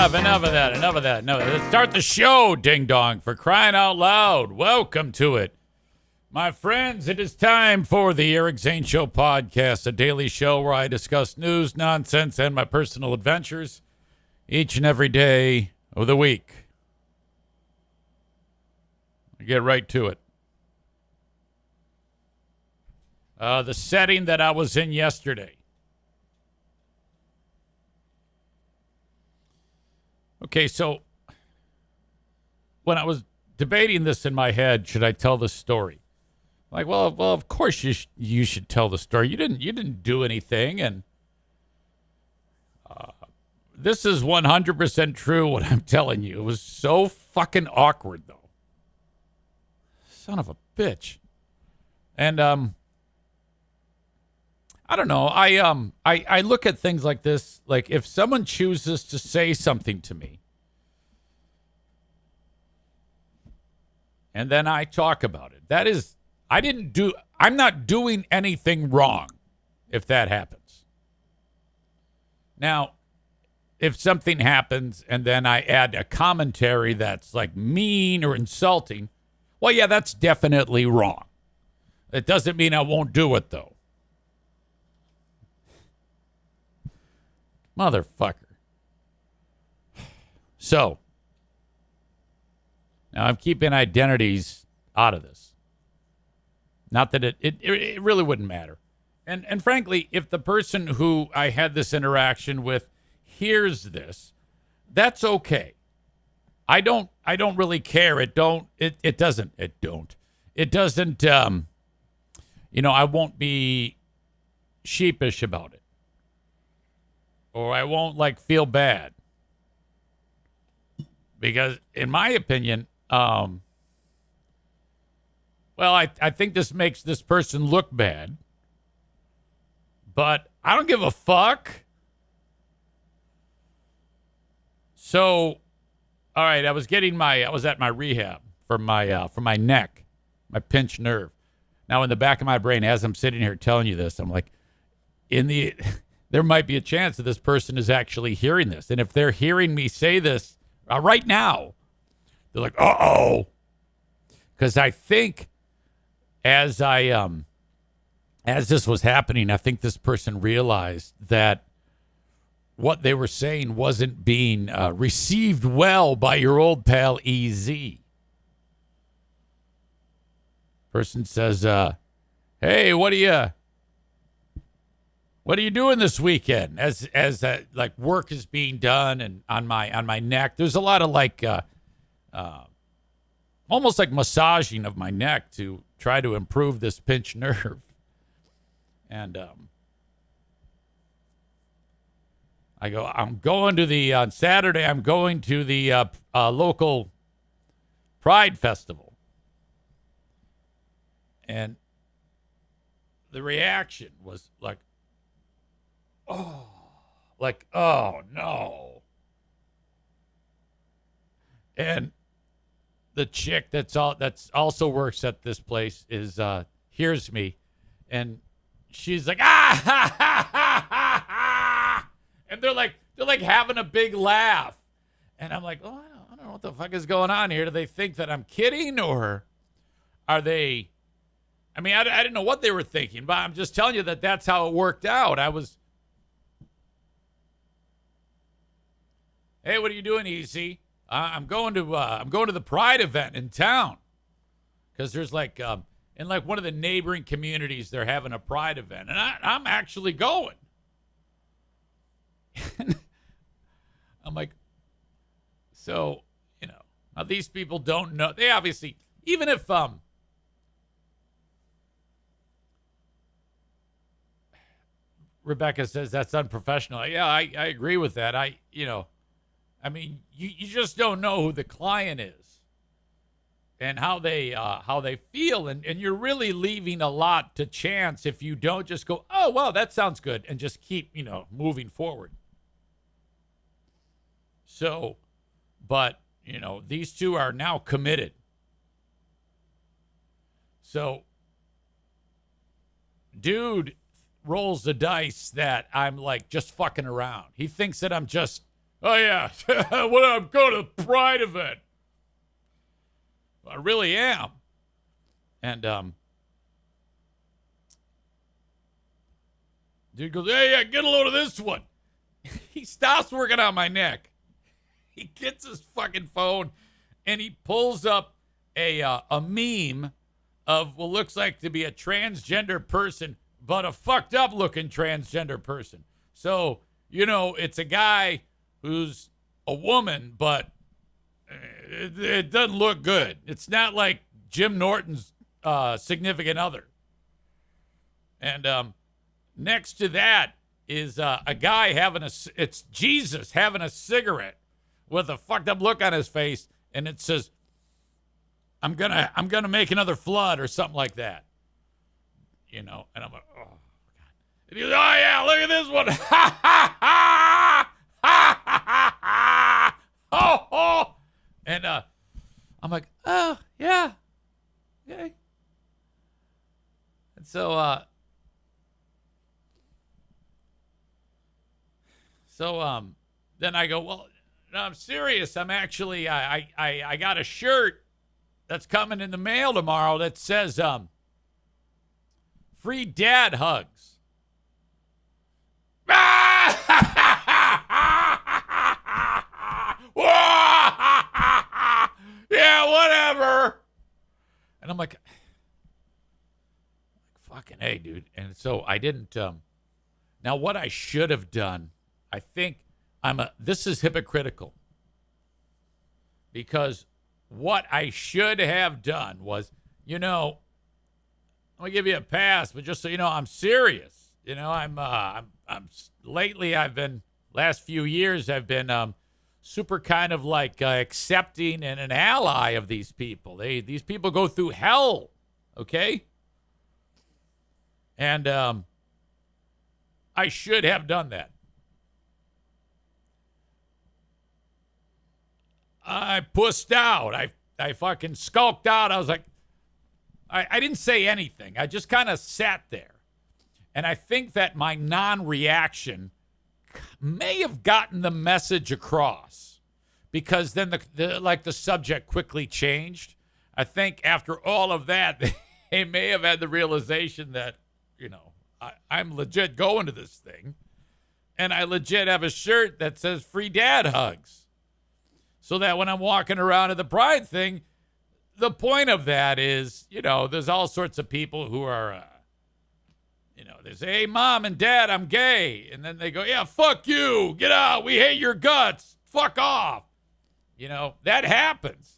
Enough of that. No, let's start the show, ding dong, for crying out loud. Welcome to it. My friends, it is time for the Eric Zane Show podcast, a daily show where I discuss news, nonsense, and my personal adventures each and every day of the week. I get right to it. The setting that I was in yesterday. Okay, so when I was debating this in my head, should I tell the story? Like, well, of course you should tell the story. You didn't do anything, and this is 100% true. What I'm telling you, it was so fucking awkward, though. Son of a bitch. And I don't know. I look at things like this. Like, if someone chooses to say something to me, and then I talk about it, that is, I'm not doing anything wrong if that happens. Now, if something happens and then I add a commentary that's like mean or insulting, well, yeah, that's definitely wrong. It doesn't mean I won't do it, though. Motherfucker. So, now I'm keeping identities out of this. Not that it really wouldn't matter. And frankly, if the person who I had this interaction with hears this, that's okay. I don't really care. It doesn't, I won't be sheepish about it. Or I won't feel bad. Because in my opinion, well, I think this makes this person look bad. But I don't give a fuck. So, all right, I was at my rehab for my neck, my pinched nerve. Now in the back of my brain, as I'm sitting here telling you this, I'm like, there might be a chance that this person is actually hearing this. And if they're hearing me say this right now, they're like, uh-oh. Because I think as this was happening, I think this person realized that what they were saying wasn't being received well by your old pal EZ. Person says, hey, what are you doing this weekend? As work is being done and on my neck, there's a lot of almost like massaging of my neck to try to improve this pinched nerve. And I go, on Saturday, I'm going to the local Pride Festival. And the reaction was like, oh no. And the chick that's also works at this place hears me, and she's like, ah ha ha ha ha ha, and they're like having a big laugh, and I'm like, oh, I don't know what the fuck is going on here. Do they think that I'm kidding, or are they? I mean, I didn't know what they were thinking, but I'm just telling you that that's how it worked out. Hey, what are you doing, EC? I'm going to the Pride event in town, because there's in one of the neighboring communities they're having a Pride event, and I'm actually going. I'm like, so now these people don't know. They obviously, even if Rebecca says that's unprofessional. Yeah, I agree with that. I mean, you just don't know who the client is and how they feel, and you're really leaving a lot to chance if you don't just go, oh, well, that sounds good, and just keep, moving forward. So, but, these two are now committed. So, dude rolls the dice that I'm just fucking around. He thinks that I'm just Oh, yeah. When I'm going to the Pride event. I really am. And, dude goes, hey, yeah, get a load of this one. He stops working on my neck. He gets his fucking phone and he pulls up a meme of what looks like to be a transgender person, but a fucked up looking transgender person. So, it's a guy who's a woman, but it doesn't look good. It's not like Jim Norton's significant other. And next to that is a guy it's Jesus having a cigarette with a fucked up look on his face, and it says, I'm gonna make another flood or something like that. And I'm like, oh God. And he goes, oh yeah, look at this one. Ha ha ha ha ha ha. Oh, oh. And I'm like, oh yeah. Okay. And so then I go, well, no, I'm serious. I'm actually I got a shirt that's coming in the mail tomorrow that says free dad hugs. Yeah, whatever. And I'm like, fucking hey, dude. And so I didn't now what I should have done, I think this is hypocritical. Because what I should have done was, I'm gonna give you a pass, but just so you know, I'm serious. I'm lately last few years I've been super kind of like accepting and an ally of these people. These people go through hell, okay? And I should have done that. I pussed out. I fucking skulked out. I was like, I didn't say anything. I just kind of sat there. And I think that my non-reaction may have gotten the message across, because then the subject quickly changed. I think after all of that, they may have had the realization that, I'm legit going to this thing, and I legit have a shirt that says free dad hugs. So that when I'm walking around at the Pride thing, the point of that is, there's all sorts of people who are, they say, hey, mom and dad, I'm gay. And then they go, yeah, fuck you. Get out. We hate your guts. Fuck off. That happens.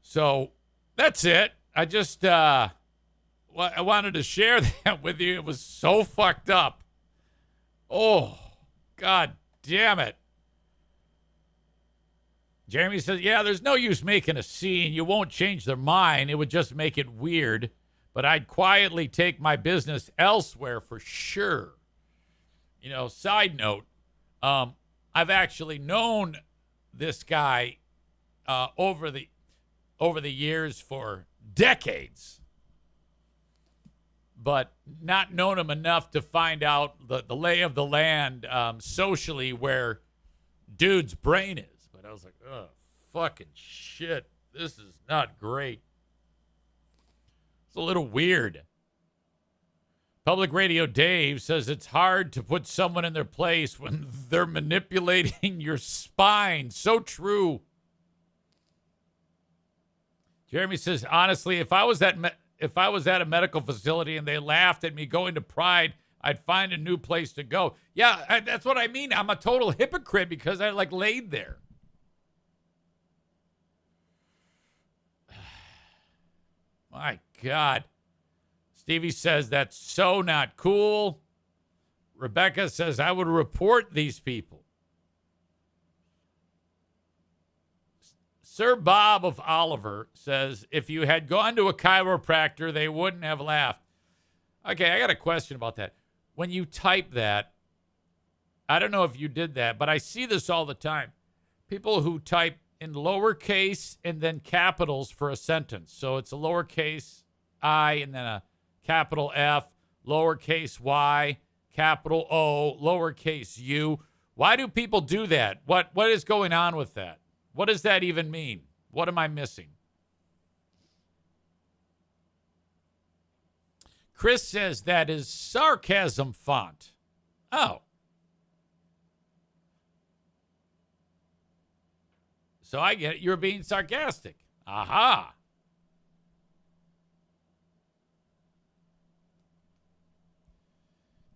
So that's it. I just, I wanted to share that with you. It was so fucked up. Oh, God damn it. Jeremy says, yeah, there's no use making a scene. You won't change their mind. It would just make it weird. But I'd quietly take my business elsewhere for sure. Side note, I've actually known this guy over the years for decades, but not known him enough to find out the lay of the land socially where dude's brain is. But I was like, oh, fucking shit. This is not great. It's a little weird. Public Radio Dave says it's hard to put someone in their place when they're manipulating your spine. So true. Jeremy says, honestly, if I was at a medical facility and they laughed at me going to Pride, I'd find a new place to go. Yeah, that's what I mean. I'm a total hypocrite because I laid there. My God. Stevie says that's so not cool. Rebecca says I would report these people. Sir Bob of Oliver says if you had gone to a chiropractor, they wouldn't have laughed. Okay, I got a question about that. When you type that, I don't know if you did that, but I see this all the time. People who type in lowercase and then capitals for a sentence. So it's a lowercase I and then a capital F, lowercase y, capital O, lowercase u. Why do people do that? What is going on with that? What does that even mean? What am I missing? Chris says that is sarcasm font. Oh. So I get it. You're being sarcastic. Aha.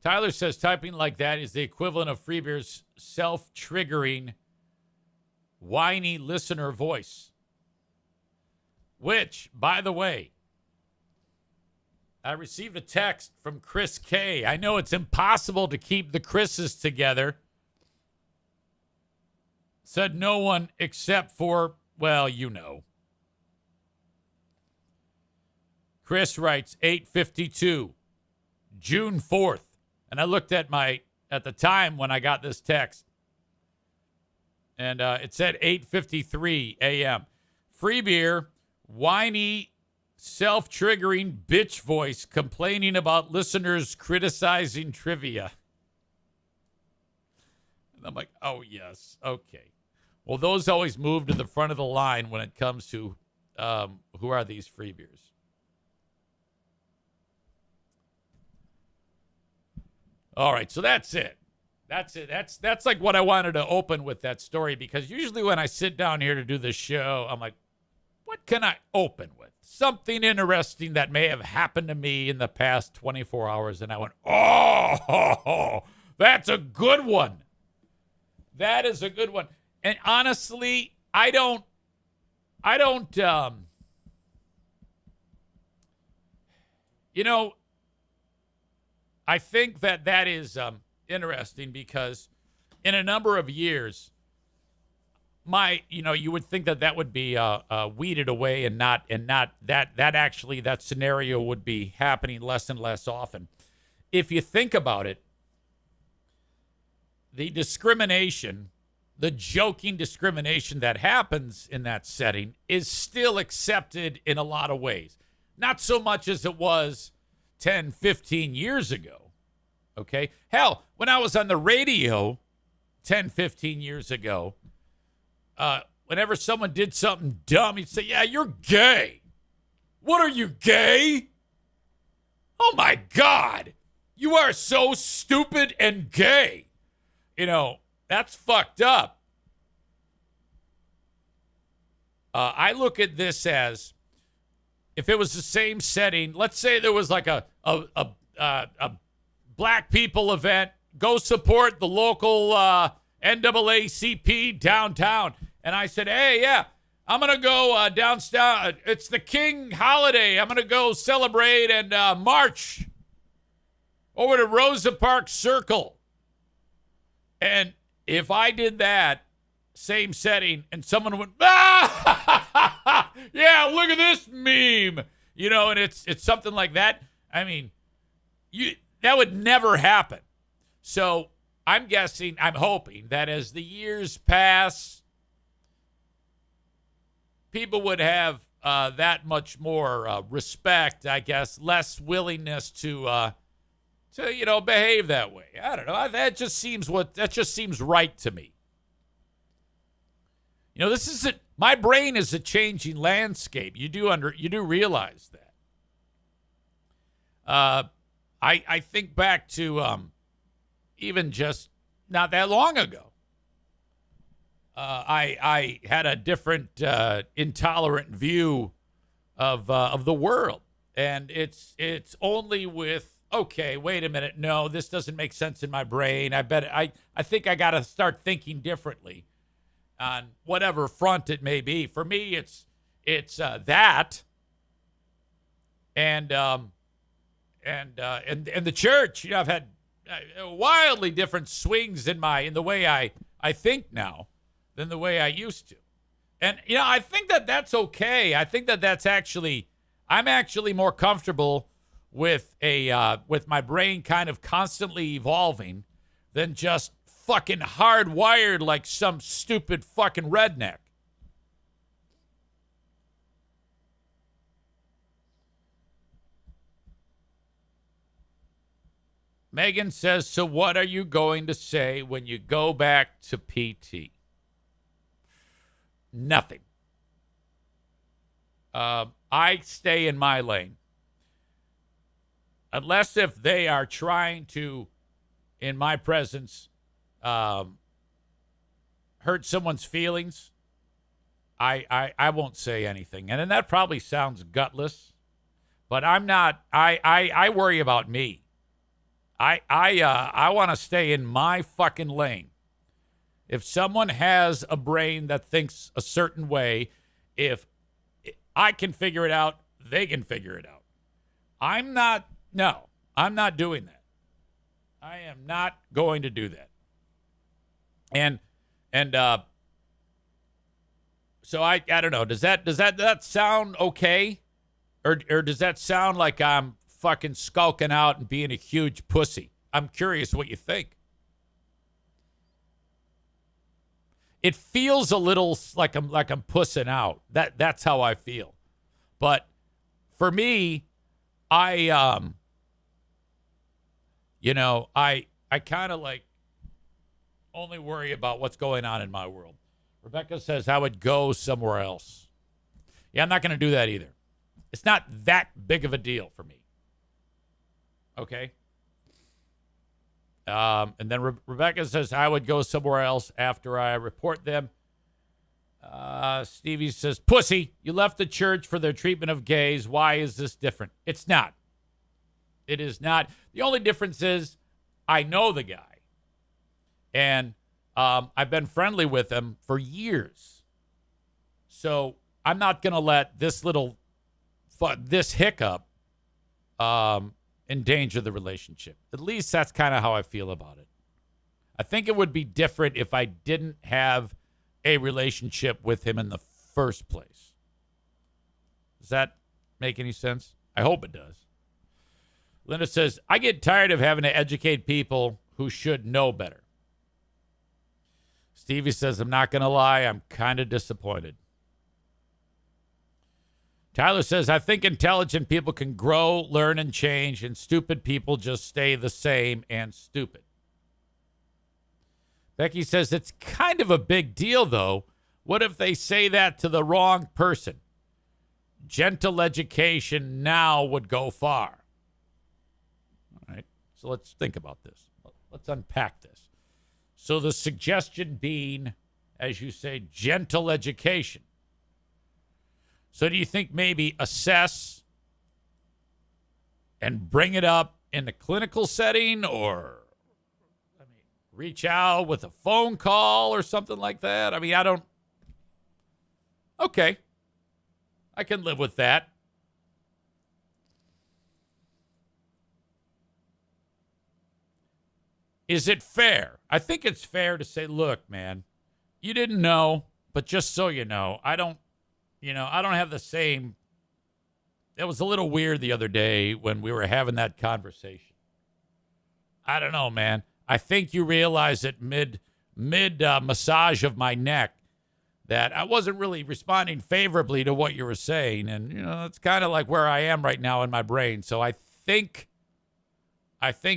Tyler says typing like that is the equivalent of Freebeer's self-triggering, whiny listener voice. Which, by the way, I received a text from Chris K. I know it's impossible to keep the Chris's together. Said no one except for, well, you know. Chris writes 8:52, June 4th. And I looked at the time when I got this text. And it said 8:53 a.m. Freebeer, whiny, self-triggering bitch voice complaining about listeners criticizing trivia. And I'm like, oh, yes. Okay. Well, those always move to the front of the line when it comes to who are these freebeers. All right, so that's it. That's it. That's like what I wanted to open with that story, because usually when I sit down here to do this show, I'm like, what can I open with? Something interesting that may have happened to me in the past 24 hours. And I went, oh, that's a good one. That is a good one. And honestly, I don't, I think that is interesting, because in a number of years, you would think that would be weeded away, and not that scenario would be happening less and less often. If you think about it, the discrimination, the joking discrimination that happens in that setting is still accepted in a lot of ways. Not so much as it was 10, 15 years ago. Okay? Hell, when I was on the radio 10, 15 years ago, whenever someone did something dumb, he'd say, yeah, you're gay. What are you, gay? Oh, my God. You are so stupid and gay. That's fucked up. I look at this as, if it was the same setting, let's say there was like a black people event, go support the local NAACP downtown. And I said, hey, yeah, I'm going to go downtown. It's the King holiday. I'm going to go celebrate and march over to Rosa Parks Circle. And if I did that, same setting, and someone went, yeah, look at this meme, and it's something like that. I mean, that would never happen. So I'm hoping that as the years pass, people would have that much more respect, I guess, less willingness to behave that way. I don't know. That just seems right to me. My brain is a changing landscape. You do realize that. I think back to even just not that long ago. I had a different intolerant view of the world, and it's only with, okay, wait a minute, no, this doesn't make sense in my brain. I think I got to start thinking differently on whatever front it may be. For me, it's that, and the church. I've had wildly different swings in the way I think now than the way I used to, and I think that's okay. I think that's actually, I'm actually more comfortable with with my brain kind of constantly evolving than just fucking hardwired like some stupid fucking redneck. Megan says, so what are you going to say when you go back to PT? Nothing. I stay in my lane. Unless if they are trying to, in my presence, hurt someone's feelings, I won't say anything. And then that probably sounds gutless, but I'm not. I worry about me. I want to stay in my fucking lane. If someone has a brain that thinks a certain way, if I can figure it out, they can figure it out. I'm not doing that. I am not going to do that. And so I don't know. Does that sound okay? Or does that sound like I'm fucking skulking out and being a huge pussy? I'm curious what you think. It feels a little like I'm pussing out. That's how I feel. But for me, I kind of like only worry about what's going on in my world. Rebecca says, I would go somewhere else. Yeah, I'm not going to do that either. It's not that big of a deal for me. Okay? And then Rebecca says, I would go somewhere else after I report them. Stevie says, pussy, you left the church for their treatment of gays. Why is this different? It's not. It is not. The only difference is I know the guy. And I've been friendly with him for years. So I'm not going to let this hiccup endanger the relationship. At least that's kind of how I feel about it. I think it would be different if I didn't have a relationship with him in the first place. Does that make any sense? I hope it does. Linda says, I get tired of having to educate people who should know better. Stevie says, I'm not going to lie, I'm kind of disappointed. Tyler says, I think intelligent people can grow, learn, and change, and stupid people just stay the same and stupid. Becky says, it's kind of a big deal, though. What if they say that to the wrong person? Gentle education now would go far. All right, so let's think about this. Let's unpack this. So the suggestion being, as you say, gentle education. So do you think maybe assess and bring it up in the clinical setting, or reach out with a phone call or something like that? I mean, okay. I can live with that. Is it fair? I think it's fair to say, look, man, you didn't know, but just so you know, I don't have the same. It was a little weird the other day when we were having that conversation. I don't know, man. I think you realize that mid massage of my neck that I wasn't really responding favorably to what you were saying. And, that's kind of like where I am right now in my brain. So I think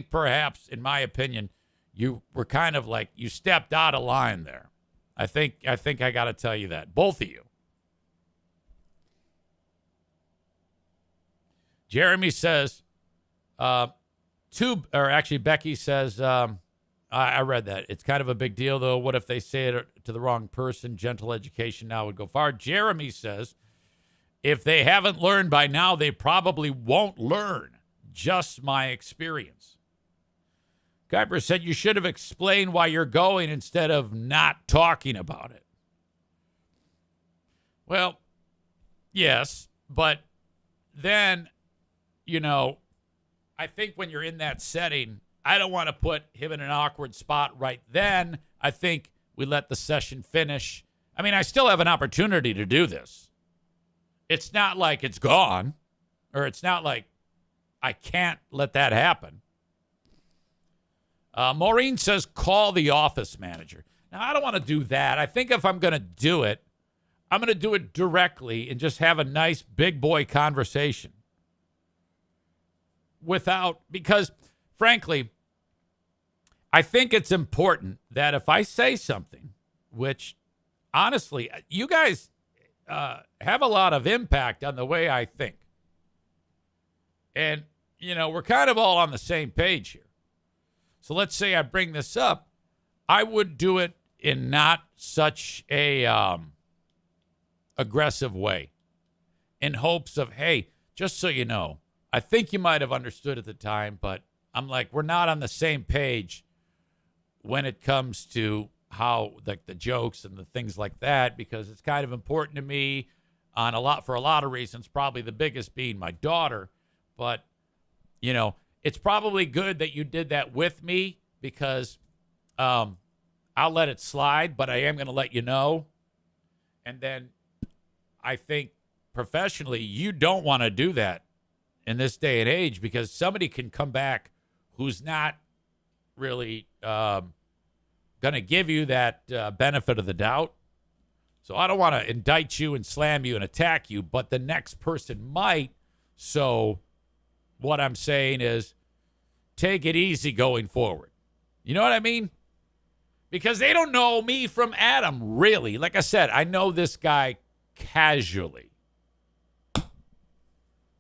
perhaps, in my opinion, you were kind of like, you stepped out of line there. I think I got to tell you that. Both of you. Jeremy says, Becky says, I read that. It's kind of a big deal, though. What if they say it to the wrong person? Gentle education now would go far. Jeremy says, if they haven't learned by now, they probably won't learn. Just my experience. Kuiper said you should have explained why you're going instead of not talking about it. Well, yes, but then, I think when you're in that setting, I don't want to put him in an awkward spot right then. I think we let the session finish. I mean, I still have an opportunity to do this. It's not like it's gone, or it's not like I can't let that happen. Maureen says, call the office manager. Now, I don't want to do that. I think if I'm going to do it, I'm going to do it directly and just have a nice big boy conversation. Because, frankly, I think it's important that if I say something, which honestly, you guys have a lot of impact on the way I think. And, we're kind of all on the same page here. So let's say I bring this up. I would do it in not such a aggressive way, in hopes of, hey, just so you know, I think you might have understood at the time, but I'm like, we're not on the same page when it comes to how like the jokes and the things like that, because it's kind of important to me for a lot of reasons, probably the biggest being my daughter. But, it's probably good that you did that with me, because I'll let it slide, but I am going to let you know. And then I think professionally, you don't want to do that in this day and age, because somebody can come back who's not really going to give you that benefit of the doubt. So I don't want to indict you and slam you and attack you, but the next person might. So what I'm saying is, take it easy going forward. You know what I mean? Because they don't know me from Adam, really. Like I said, I know this guy casually.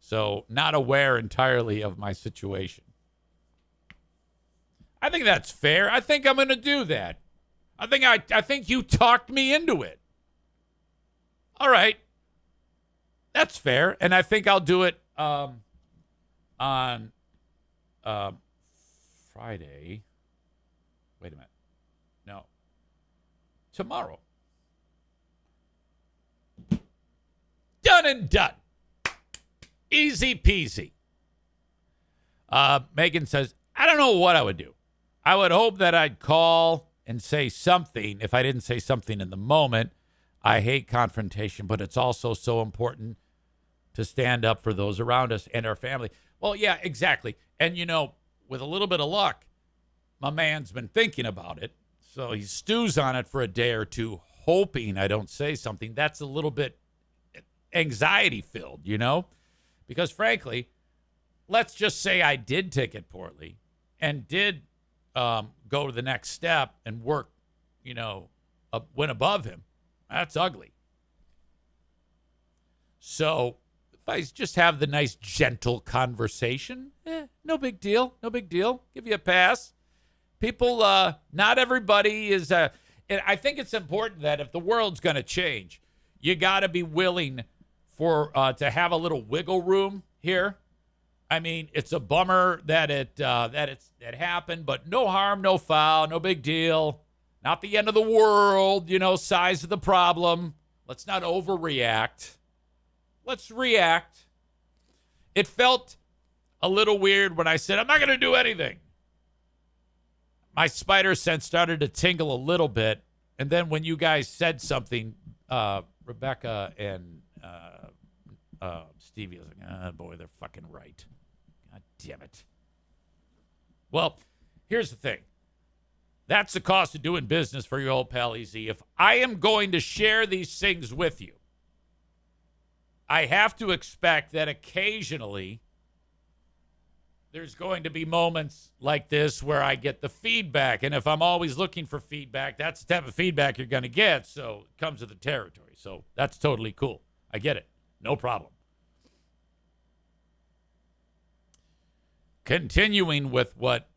So not aware entirely of my situation. I think that's fair. I think I'm going to do that. I think you talked me into it. All right. That's fair. And I think I'll do it on Friday. Wait a minute. No. Tomorrow. Done and done. Easy peasy. Megan says, I don't know what I would do. I would hope that I'd call and say something if I didn't say something in the moment. I hate confrontation, but it's also so important to stand up for those around us and our family. Well, yeah, exactly. And, with a little bit of luck, my man's been thinking about it. So he stews on it for a day or two, hoping I don't say something. That's a little bit anxiety-filled, Because, frankly, let's just say I did take it poorly and did go to the next step and work, went above him. That's ugly. So if I just have the nice, gentle conversation, no big deal. No big deal. Give you a pass. People, not everybody is. And I think it's important that if the world's going to change, you got to be willing to have a little wiggle room here. I mean, it's a bummer that it happened, but no harm, no foul, no big deal. Not the end of the world, size of the problem. Let's not overreact. Let's react. It felt a little weird when I said, I'm not going to do anything. My spider sense started to tingle a little bit. And then when you guys said something, Rebecca and Stevie was like, oh, boy, they're fucking right. God damn it. Well, here's the thing. That's the cost of doing business for your old pal EZ. If I am going to share these things with you, I have to expect that occasionally there's going to be moments like this where I get the feedback. And if I'm always looking for feedback, that's the type of feedback you're going to get. So it comes with the territory. So that's totally cool. I get it. No problem. Continuing with what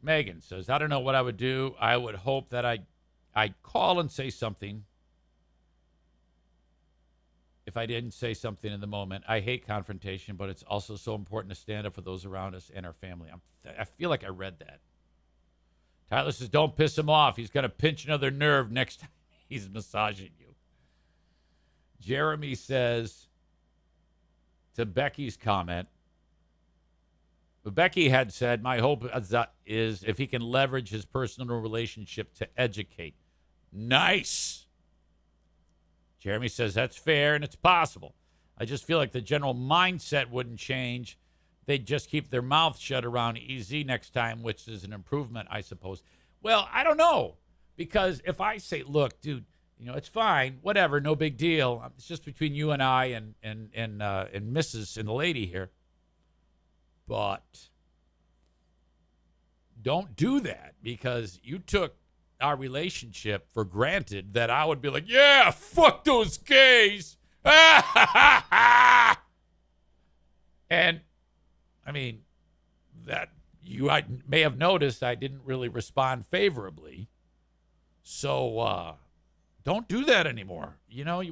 Megan says, I don't know what I would do. I would hope that I'd call and say something. If I didn't say something in the moment, I hate confrontation, but it's also so important to stand up for those around us and our family. I feel like I read that. Tyler says, don't piss him off. He's going to pinch another nerve next time he's massaging you. Jeremy says, to Becky's comment, Becky had said, my hope is if he can leverage his personal relationship to educate. Nice. Jeremy says that's fair and it's possible. I just feel like the general mindset wouldn't change. They'd just keep their mouth shut around EZ next time, which is an improvement, I suppose. Well, I don't know. Because if I say, look, dude, it's fine, whatever, no big deal. It's just between you and I and Mrs. and the lady here. But don't do that, because you took our relationship for granted that I would be like, yeah, fuck those gays. And I mean, that I may have noticed I didn't really respond favorably. So don't do that anymore. You know, you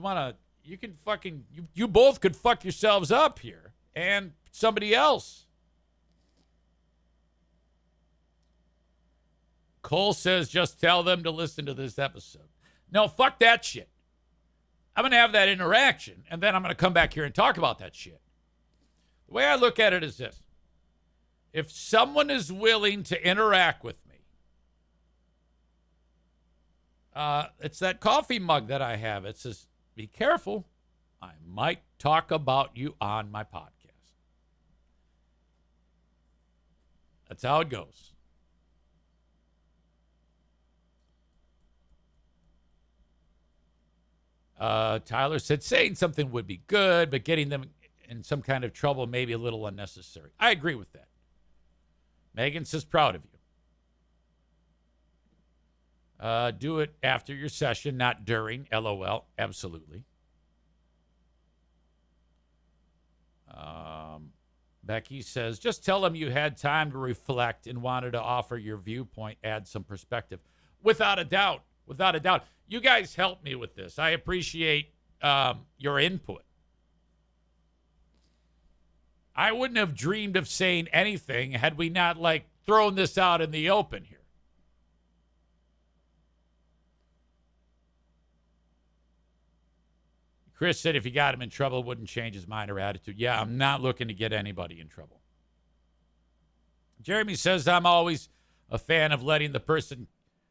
both could fuck yourselves up here and somebody else. Cole says, just tell them to listen to this episode. No, fuck that shit. I'm going to have that interaction, and then I'm going to come back here and talk about that shit. The way I look at it is this. If someone is willing to interact with me, it's that coffee mug that I have. It says, be careful. I might talk about you on my podcast. That's how it goes. Tyler said saying something would be good, but getting them in some kind of trouble may be a little unnecessary. I agree with that. Megan says proud of you. Do it after your session, not during. LOL. Absolutely. Becky says, just tell them you had time to reflect and wanted to offer your viewpoint, add some perspective. Without a doubt. Without a doubt. You guys helped me with this. I appreciate your input. I wouldn't have dreamed of saying anything had we not, thrown this out in the open here. Chris said if he got him in trouble, it wouldn't change his mind or attitude. Yeah, I'm not looking to get anybody in trouble. Jeremy says, I'm always a fan of letting the person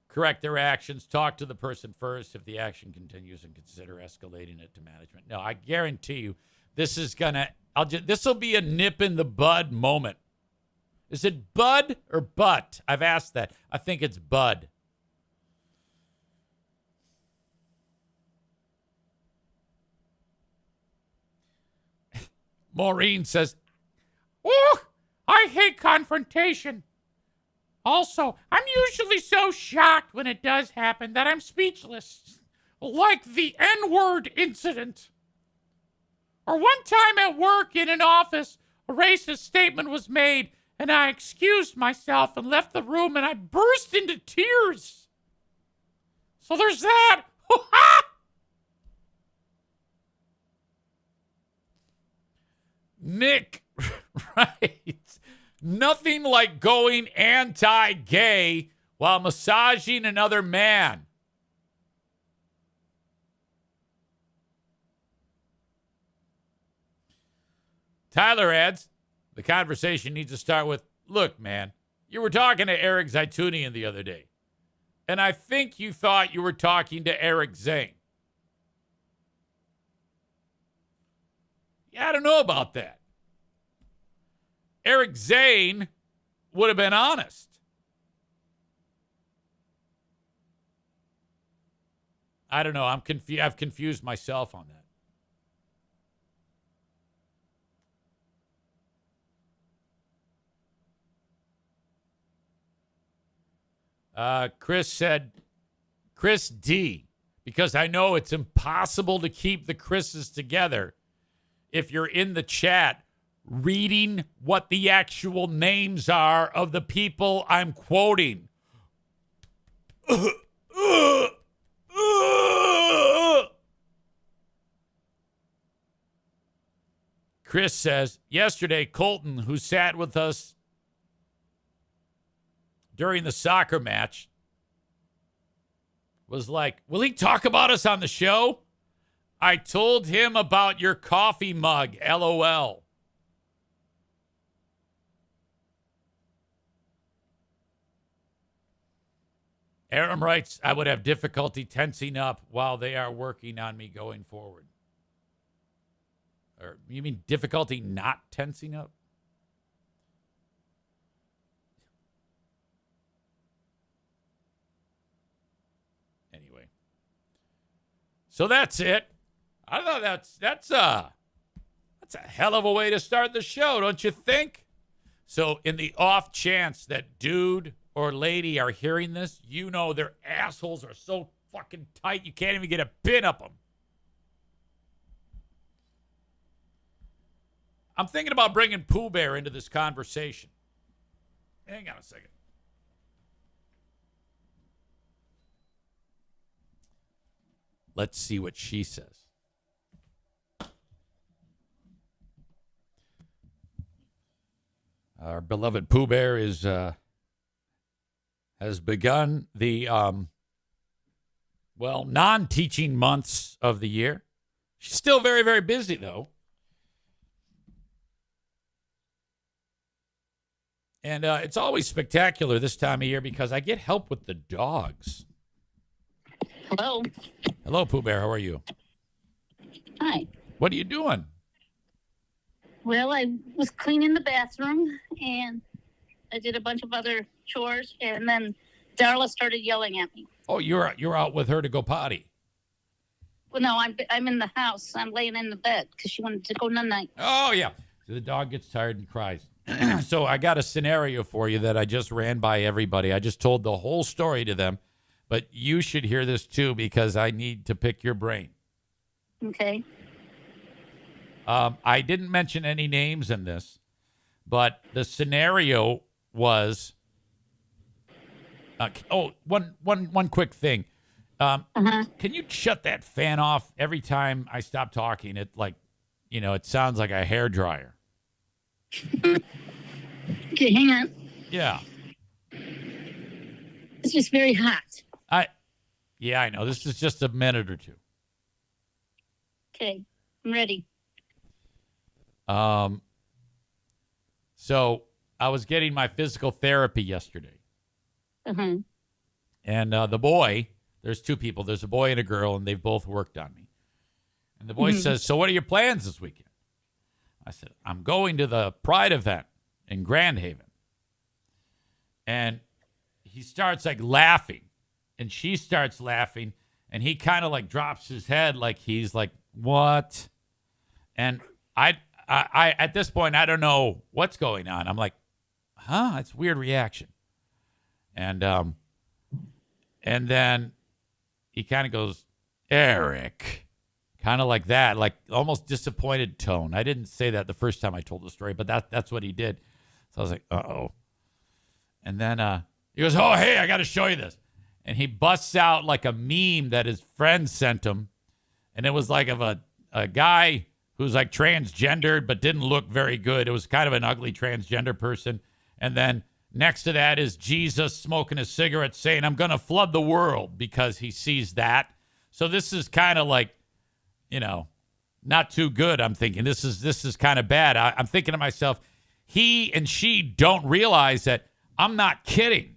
correct their actions. Talk to the person first. If the action continues, and consider escalating it to management. No, I guarantee you, this is this will be a nip in the bud moment. Is it bud or butt? I've asked that. I think it's bud. Maureen says, oh, I hate confrontation. Also, I'm usually so shocked when it does happen that I'm speechless. Like the N-word incident. Or one time at work in an office, a racist statement was made, and I excused myself and left the room, and I burst into tears. So there's that. Nick, right. Nothing like going anti-gay while massaging another man. Tyler adds, the conversation needs to start with, look, man, you were talking to Eric Zaitunian the other day, and I think you thought you were talking to Eric Zane. Yeah, I don't know about that. Eric Zane would have been honest. I don't know. I've confused myself on that. Chris said, Chris D, because I know it's impossible to keep the Chris's together if you're in the chat reading what the actual names are of the people I'm quoting. Chris says, yesterday, Colton, who sat with us during the soccer match, was like, will he talk about us on the show? I told him about your coffee mug, LOL. Aram writes, I would have difficulty tensing up while they are working on me going forward. Or you mean difficulty not tensing up? Anyway. So that's it. I thought that's a hell of a way to start the show, don't you think? So in the off chance that dude or lady are hearing this, you know their assholes are so fucking tight you can't even get a pin up them. I'm thinking about bringing Pooh Bear into this conversation. Hang on a second. Let's see what she says. Our beloved Pooh Bear has begun the non-teaching months of the year. She's still very, very busy though. And it's always spectacular this time of year because I get help with the dogs. Hello. Hello, Pooh Bear. How are you? Hi. What are you doing? Well, I was cleaning the bathroom and I did a bunch of other chores, and then Darla started yelling at me. Oh, you're out with her to go potty. Well, no, I'm in the house. I'm laying in the bed because she wanted to go night-night. Oh, yeah. So the dog gets tired and cries. So I got a scenario for you that I just ran by everybody. I just told the whole story to them, but you should hear this too because I need to pick your brain. Okay. I didn't mention any names in this, but the scenario was. One quick thing. Can you shut that fan off every time I stop talking? It it sounds like a hairdryer. Okay, hang on. Yeah. It's just very hot. I know. This is just a minute or two. Okay, I'm ready. So I was getting my physical therapy yesterday. Uh-huh. And the boy, there's two people. There's a boy and a girl, and they've both worked on me. And the boy says, so what are your plans this weekend? I said, I'm going to the Pride event in Grand Haven. And he starts laughing, and she starts laughing, and he kind of drops his head like he's like, what? And I at this point, I don't know what's going on. I'm like, it's a weird reaction. And then he kind of goes, Eric, kind of like that, like almost disappointed tone. I didn't say that the first time I told the story, but that's what he did. So I was like, uh-oh. And then he goes, oh, hey, I got to show you this. And he busts out like a meme that his friend sent him. And it was like of a guy who's like transgendered but didn't look very good. It was kind of an ugly transgender person. And then next to that is Jesus smoking a cigarette saying, I'm going to flood the world, because he sees that. So this is kind of like, not too good. I'm thinking this is kind of bad. I'm thinking to myself, he and she don't realize that I'm not kidding.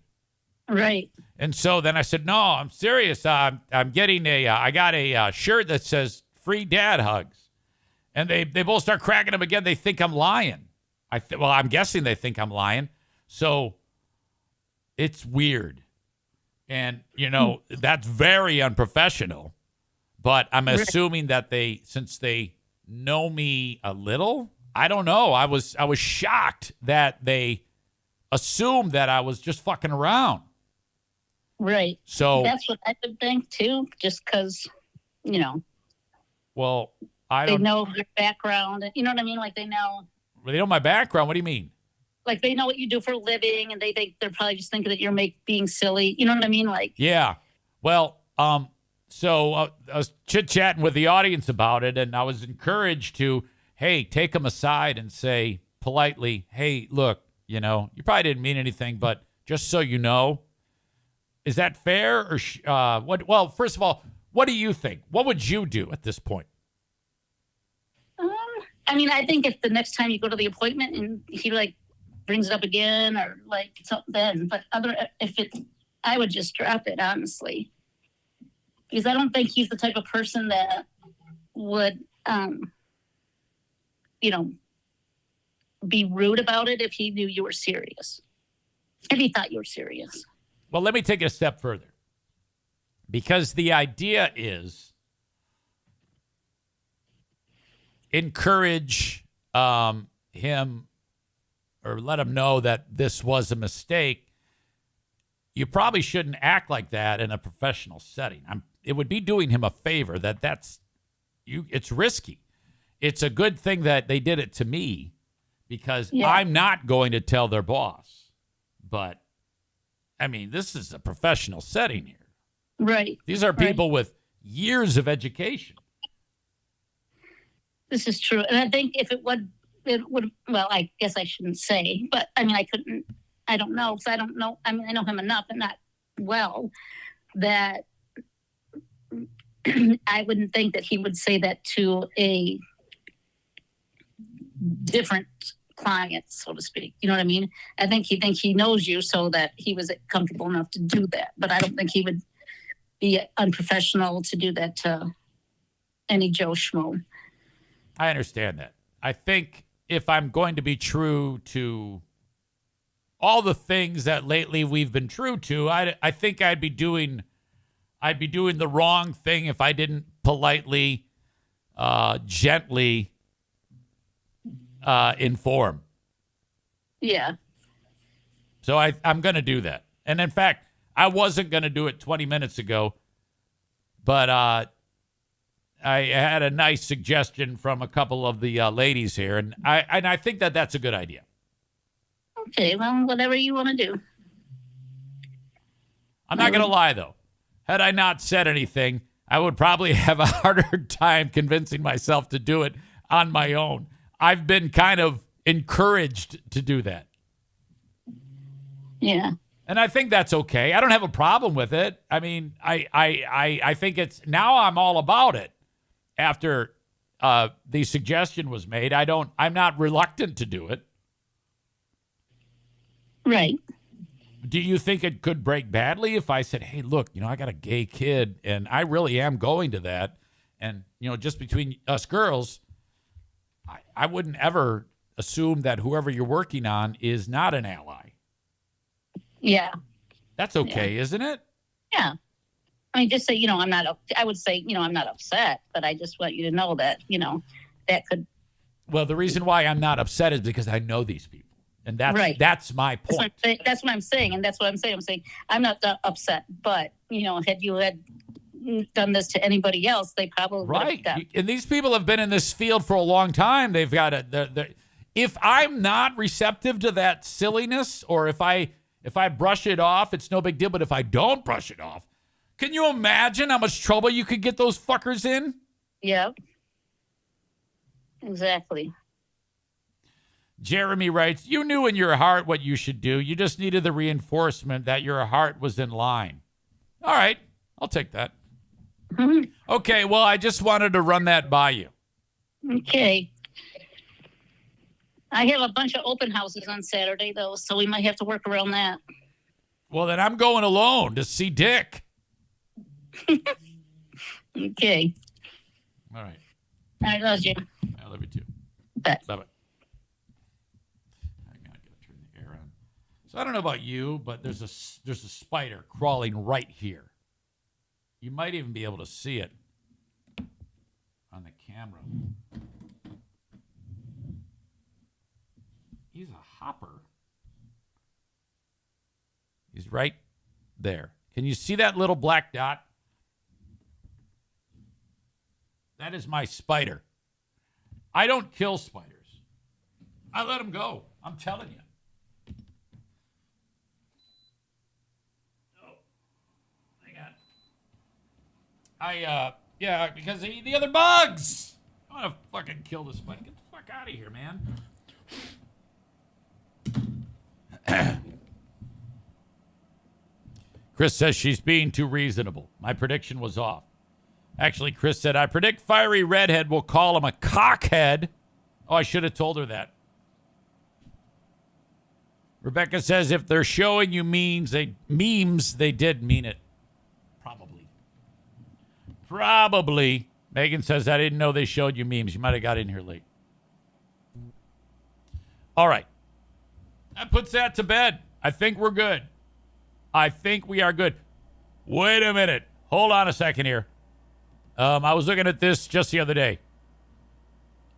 Right. And so then I said, no, I'm serious. I'm getting I got a shirt that says free dad hugs. And they both start cracking up again. They think I'm lying. I'm guessing they think I'm lying. So it's weird. And, that's very unprofessional. But I'm assuming that since they know me a little, I don't know. I was shocked that they assumed that I was just fucking around. Right. So that's what I would think too, just because, Well, they know your background. You know what I mean? Like they know my background. What do you mean? Like they know what you do for a living, and they're probably just thinking that you're being silly. You know what I mean? Like, yeah. Well, so I was chit-chatting with the audience about it, and I was encouraged to, hey, take them aside and say politely, hey, look, you probably didn't mean anything, but just so you know, is that fair? Or what? Well, first of all, what do you think? What would you do at this point? I mean, I think if the next time you go to the appointment and he brings it up again or something, then, but I would just drop it, honestly. Because I don't think he's the type of person that would, be rude about it if he knew you were serious. If he thought you were serious. Well, let me take it a step further. Because the idea is encourage him or let him know that this was a mistake. you probably shouldn't act like that in a professional setting. It would be doing him a favor it's risky. It's a good thing that they did it to me because I'm not going to tell their boss. But, I mean, this is a professional setting here. Right. These are people with years of education. This is true. And I think if it would, well, I guess I shouldn't say, but I mean, I don't know. Because I don't know. I mean, I know him enough and not well that I wouldn't think that he would say that to a different client, so to speak. You know what I mean? I think he knows you so that he was comfortable enough to do that. But I don't think he would be unprofessional to do that to any Joe Schmo. I understand that. I think if I'm going to be true to all the things that lately we've been true to, I think I'd be doing the wrong thing if I didn't politely, gently inform. Yeah. So I'm going to do that. And in fact, I wasn't going to do it 20 minutes ago, but I had a nice suggestion from a couple of the ladies here, and I think that that's a good idea. Okay, well, whatever you want to do. I'm not going to lie, though. Had I not said anything, I would probably have a harder time convincing myself to do it on my own. I've been kind of encouraged to do that. Yeah. And I think that's okay. I don't have a problem with it. I mean, I think it's now I'm all about it. After the suggestion was made, I'm not reluctant to do it. Right. Do you think it could break badly if I said, hey, look, I got a gay kid and I really am going to that. And, just between us girls, I wouldn't ever assume that whoever you're working on is not an ally. Yeah. That's okay, isn't it? Yeah. I mean, just say, I would say, I'm not upset, but I just want you to know that, that could. Well, the reason why I'm not upset is because I know these people. And that's my point. That's what I'm saying. And that's what I'm saying. I'm saying I'm not upset, but, had you done this to anybody else, they probably would have done. And these people have been in this field for a long time. They've got if I'm not receptive to that silliness, or if I brush it off, it's no big deal. But if I don't brush it off, can you imagine how much trouble you could get those fuckers in? Yeah. Exactly. Jeremy writes, you knew in your heart what you should do. You just needed the reinforcement that your heart was in line. All right. I'll take that. Mm-hmm. Okay. Well, I just wanted to run that by you. Okay. I have a bunch of open houses on Saturday, though, so we might have to work around that. Well, then I'm going alone to see Dick. Okay. All right. I love you. I love you too. Bye. Bye-bye. I gotta turn the air on. So I don't know about you, but there's a spider crawling right here. You might even be able to see it on the camera. He's a hopper. He's right there. Can you see that little black dot? That is my spider. I don't kill spiders. I let them go. I'm telling you. Oh, hang on. Yeah, because they eat the other bugs. I want to fucking kill this spider. Get the fuck out of here, man. Chris says she's being too reasonable. My prediction was off. Actually, Chris said, I predict Fiery Redhead will call him a cockhead. Oh, I should have told her that. Rebecca says, if they're showing you memes, they did mean it. Probably. Megan says, I didn't know they showed you memes. You might have got in here late. All right. That puts that to bed. I think we're good. I think we are good. Wait a minute. Hold on a second here. I was looking at this just the other day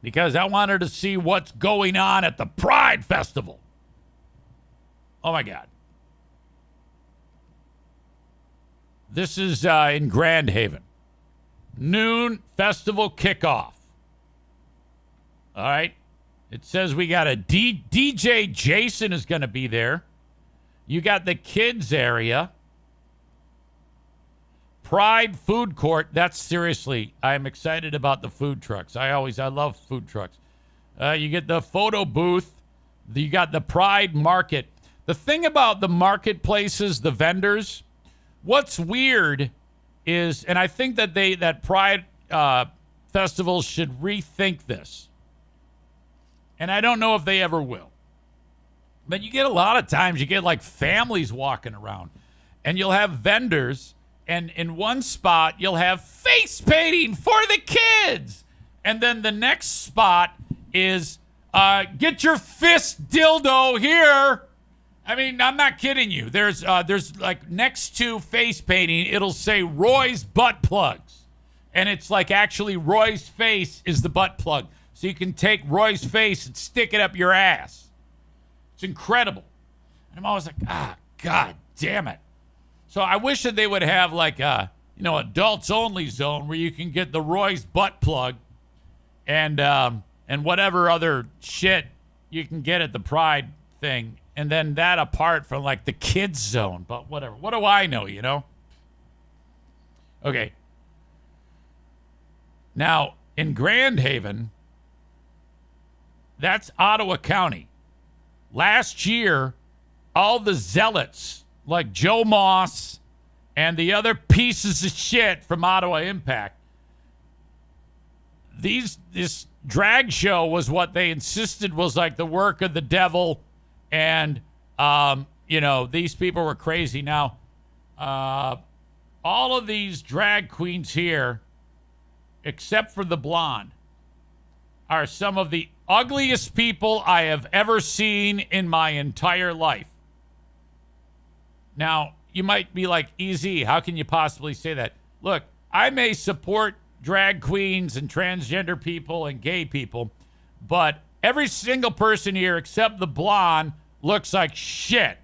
because I wanted to see what's going on at the Pride Festival. Oh, my God. This is in Grand Haven. Noon festival kickoff. All right. It says we got a DJ Jason is going to be there. You got the kids area. Pride Food Court. That's seriously, I'm excited about the food trucks. I love food trucks. You get the photo booth. You got the Pride Market. The thing about the marketplaces, the vendors, what's weird is, and I think that Pride festivals should rethink this. And I don't know if they ever will. But you get a lot of times, you get like families walking around, and you'll have vendors, and in one spot, you'll have face painting for the kids. And then the next spot is get your fist dildo here. I mean, I'm not kidding you. There's like next to face painting, it'll say Roy's butt plugs. And it's like actually Roy's face is the butt plug. So you can take Roy's face and stick it up your ass. It's incredible. And I'm always like, God damn it. So I wish that they would have like a, adults only zone where you can get the Roy's butt plug and whatever other shit you can get at the Pride thing. And then that apart from like the kids zone. But whatever. What do I know, Okay. Now, in Grand Haven, that's Ottawa County. Last year, all the zealots like Joe Moss and the other pieces of shit from Ottawa Impact, this drag show was what they insisted was like the work of the devil, and these people were crazy. Now, all of these drag queens here, except for the blonde, are some of the ugliest people I have ever seen in my entire life. Now, you might be like, EZ, how can you possibly say that? Look, I may support drag queens and transgender people and gay people, but every single person here except the blonde looks like shit.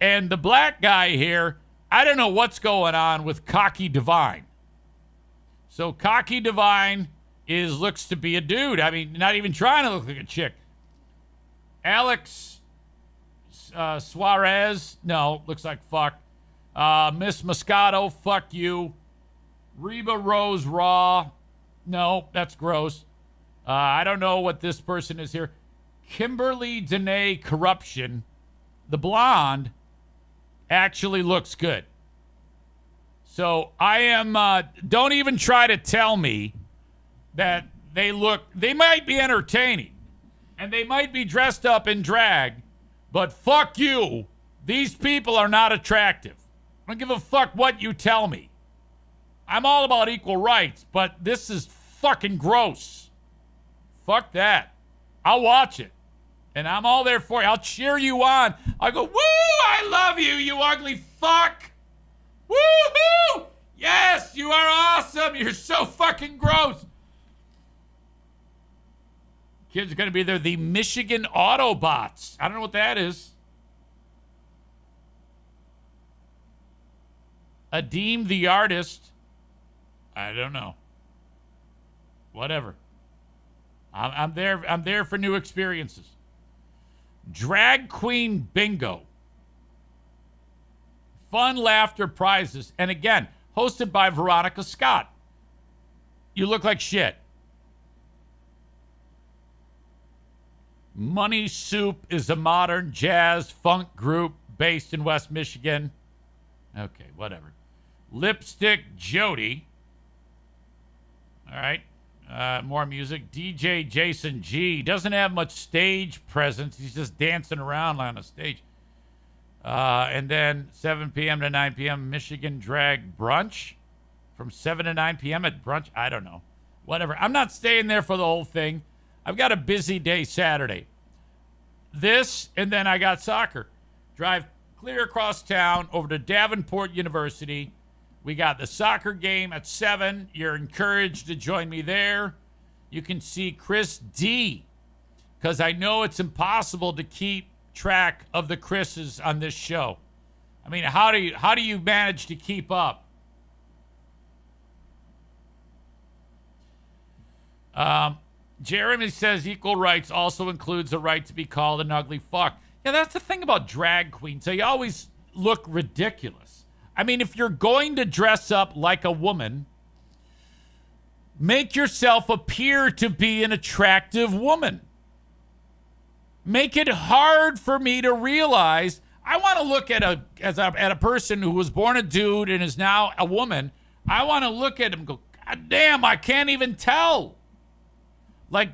And the black guy here, I don't know what's going on with Cocky Divine. So Cocky Divine looks to be a dude. I mean, not even trying to look like a chick. Alex Suarez, no, looks like fuck. Miss Moscato, fuck you. Reba Rose Raw, no, that's gross. I don't know what this person is here. Kimberly Danae Corruption, the blonde, actually looks good. So I am, don't even try to tell me that they might be entertaining and they might be dressed up in drag, but fuck you. These people are not attractive. I don't give a fuck what you tell me. I'm all about equal rights, but this is fucking gross. Fuck that. I'll watch it. And I'm all there for you. I'll cheer you on. I'll go, woo, I love you, you ugly fuck. Woo-hoo! Yes, you are awesome. You're so fucking gross. Kids are going to be there. The Michigan Autobots. I don't know what that is. Adeem the artist. I don't know. Whatever. I'm there. I'm there for new experiences. Drag Queen Bingo. Fun, laughter, prizes. And again, hosted by Veronica Scott. You look like shit. Money Soup is a modern jazz funk group based in West Michigan. Okay, whatever. Lipstick Jody. All right. More music. DJ Jason G. Doesn't have much stage presence. He's just dancing around on a stage. And then 7 p.m. to 9 p.m. Michigan Drag Brunch. From 7 to 9 p.m. at brunch. I don't know. Whatever. I'm not staying there for the whole thing. I've got a busy day Saturday. This, and then I got soccer. Drive clear across town over to Davenport University. We got the soccer game at 7. You're encouraged to join me there. You can see Chris D, because I know it's impossible to keep track of the Chris's on this show. I mean, how do you manage to keep up Jeremy says equal rights also includes the right to be called an ugly fuck. Yeah, that's the thing about drag queens. They always look ridiculous. I mean, if you're going to dress up like a woman, make yourself appear to be an attractive woman. Make it hard for me to realize. I want to look at a person who was born a dude and is now a woman. I want to look at him and go, God damn, I can't even tell. Like,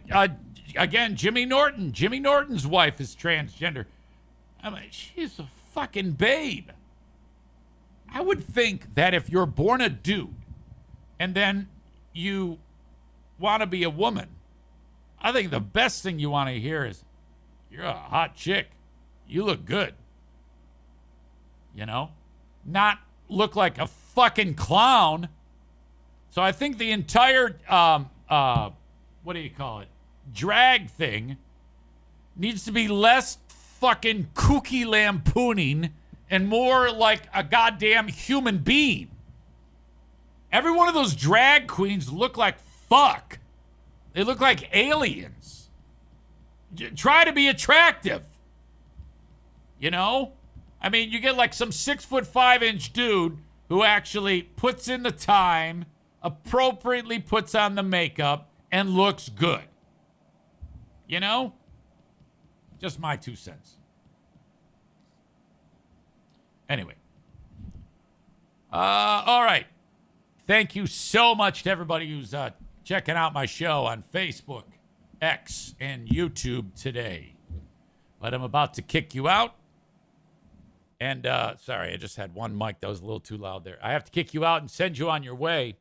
again, Jimmy Norton. Jimmy Norton's wife is transgender. I mean, she's a fucking babe. I would think that if you're born a dude and then you want to be a woman, I think the best thing you want to hear is, you're a hot chick. You look good. You know? Not look like a fucking clown. So I think the entire, what do you call it? Drag thing needs to be less fucking kooky lampooning and more like a goddamn human being. Every one of those drag queens look like fuck. They look like aliens. Try to be attractive. You know? I mean, you get like some 6'5" dude who actually puts in the time, appropriately puts on the makeup, and looks good. You know? Just my 2 cents. Anyway. All right. Thank you so much to everybody who's checking out my show on Facebook, X, and YouTube today. But I'm about to kick you out. And, sorry, I just had one mic that was a little too loud there. I have to kick you out and send you on your way.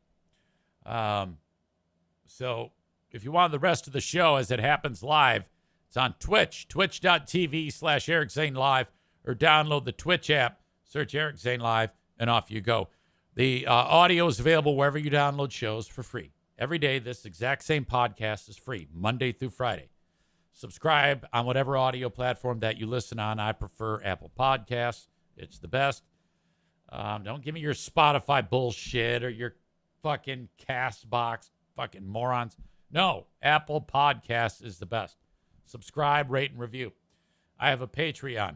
So if you want the rest of the show as it happens live, it's on Twitch, twitch.tv/Eric Zane Live, or download the Twitch app, search Eric Zane Live, and off you go. The audio is available wherever you download shows for free. Every day, this exact same podcast is free, Monday through Friday. Subscribe on whatever audio platform that you listen on. I prefer Apple Podcasts. It's the best. Don't give me your Spotify bullshit or your fucking Castbox fucking morons. No, Apple Podcasts is the best. Subscribe, rate, and review. I have a Patreon.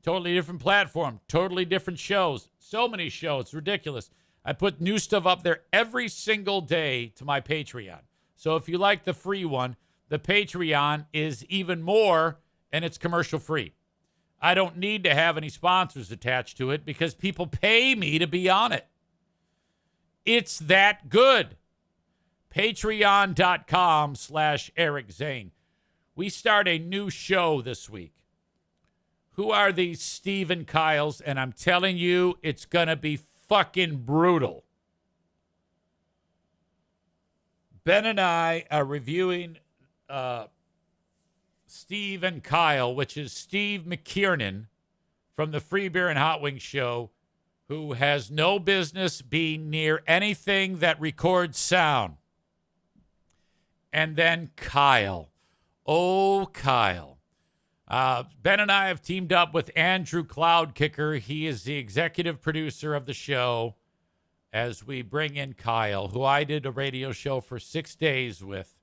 Totally different platform. Totally different shows. So many shows. It's ridiculous. I put new stuff up there every single day to my Patreon. So if you like the free one, the Patreon is even more, and it's commercial free. I don't need to have any sponsors attached to it because people pay me to be on it. It's that good. Patreon.com/Eric Zane. We start a new show this week. Who are these Steve and Kyles? And I'm telling you, it's going to be fucking brutal. Ben and I are reviewing Steve and Kyle, which is Steve McKiernan from the Free Beer and Hot Wings show, who has no business being near anything that records sound. And then Kyle. Oh, Kyle. Ben and I have teamed up with Andrew Cloudkicker. He is the executive producer of the show as we bring in Kyle, who I did a radio show for 6 days with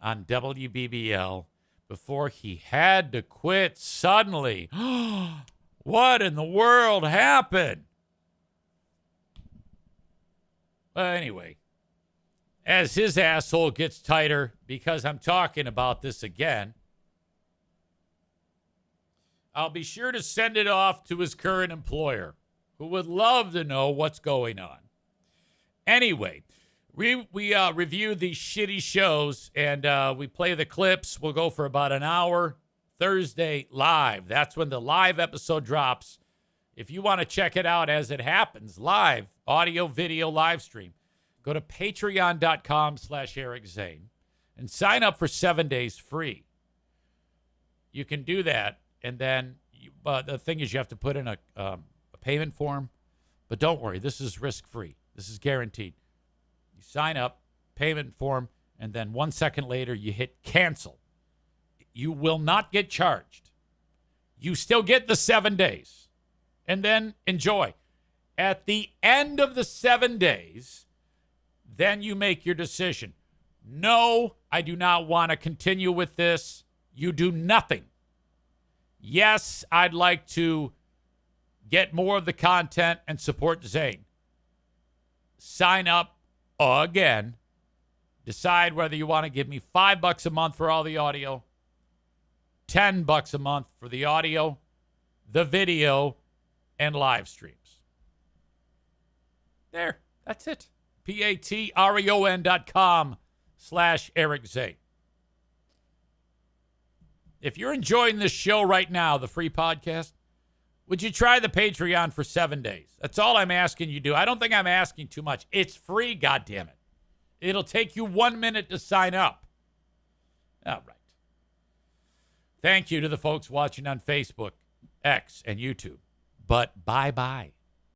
on WBBL before he had to quit suddenly. What in the world happened? Well, anyway, as his asshole gets tighter because I'm talking about this again, I'll be sure to send it off to his current employer, who would love to know what's going on. Anyway, we review these shitty shows, and we play the clips. We'll go for about an hour Thursday live. That's when the live episode drops. If you want to check it out as it happens, live, audio, video, live stream, go to patreon.com/Eric Zane and sign up for 7 days free. You can do that. And then the thing is you have to put in a payment form. But don't worry, this is risk-free. This is guaranteed. You sign up, payment form, and then 1 second later you hit cancel. You will not get charged. You still get the 7 days. And then enjoy. At the end of the 7 days, then you make your decision. No, I do not want to continue with this. You do nothing. Yes, I'd like to get more of the content and support Zane. Sign up again. Decide whether you want to give me $5 a month for all the audio, $10 a month for the audio, the video, and live streams. There. That's it. patreon.com/Eric Zane. If you're enjoying this show right now, the free podcast, would you try the Patreon for 7 days? That's all I'm asking you to do. I don't think I'm asking too much. It's free, goddammit. It'll take you 1 minute to sign up. All right. Thank you to the folks watching on Facebook, X, and YouTube. But bye-bye.